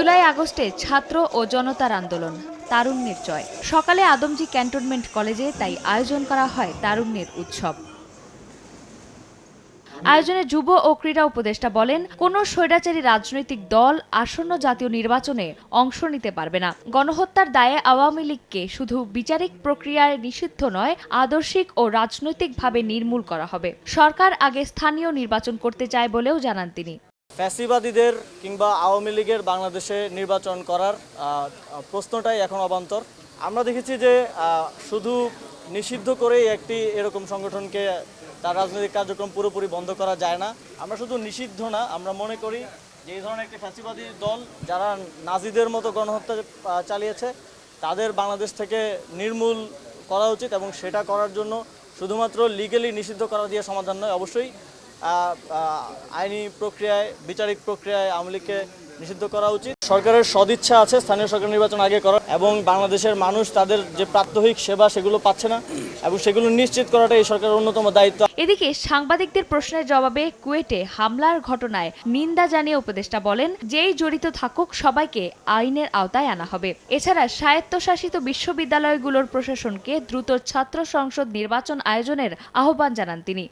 জুলাই আগস্টে ছাত্র ও জনতার আন্দোলন, তারুণ্যের জয়। সকালে আদমজী ক্যান্টনমেন্ট কলেজে তাই আয়োজন করা হয় তারুণ্যের উৎসব। আয়োজনে যুব ও ক্রীড়া উপদেষ্টা বলেন, কোনো স্বৈরাচারী রাজনৈতিক দল আসন্ন জাতীয় নির্বাচনে অংশ নিতে পারবে না। গণহত্যার দায়ে আওয়ামী লীগকে শুধু বিচারিক প্রক্রিয়ায় নিষিদ্ধ নয়, আদর্শিক ও রাজনৈতিকভাবে নির্মূল করা হবে। সরকার আগে স্থানীয় নির্বাচন করতে চায় বলেও জানান তিনি। ফ্যাসিবাদীদের কিংবা আওয়ামী লীগের বাংলাদেশে নির্বাচন করার প্রশ্নটাই এখন অবান্তর। আমরা দেখেছি যে শুধু নিষিদ্ধ করেই একটি এরকম সংগঠনকে তার রাজনৈতিক কার্যক্রম পুরোপুরি বন্ধ করা যায় না। আমরা শুধু নিষিদ্ধ না, আমরা মনে করি যে এই ধরনের একটি ফ্যাসিবাদী দল যারা নাজিদের মতো গণহত্যা চালিয়েছে তাদের বাংলাদেশ থেকে নির্মূল করা উচিত, এবং সেটা করার জন্য শুধুমাত্র লিগ্যালি নিষিদ্ধ করা দিয়ে সমাধান নয়, অবশ্যই আইনি প্রক্রিয়ায়, বিচারিক প্রক্রিয়ায় আওয়ামী লীগকে নিষিদ্ধ করা উচিত। সরকারের সদিচ্ছা আছে স্থানীয় সরকার নির্বাচন আগে করার, এবং বাংলাদেশের মানুষ তাদের যে প্রাত্যহিক সেবা সেগুলো পাচ্ছে না, এবং সেগুলো নিশ্চিত করাটা এই সরকারের অন্যতম দায়িত্ব। এদিকে সাংবাদিকদের প্রশ্নের জবাবে কুয়েটে হামলার ঘটনায় নিন্দা জানিয়ে উপদেষ্টা বলেন, যেই জড়িত থাকুক সবাইকে আইনের আওতায় আনা হবে। এছাড়া স্বায়ত্তশাসিত বিশ্ববিদ্যালয়গুলোর প্রশাসনকে দ্রুত ছাত্র সংসদ নির্বাচন আয়োজনের আহ্বান জানান তিনি।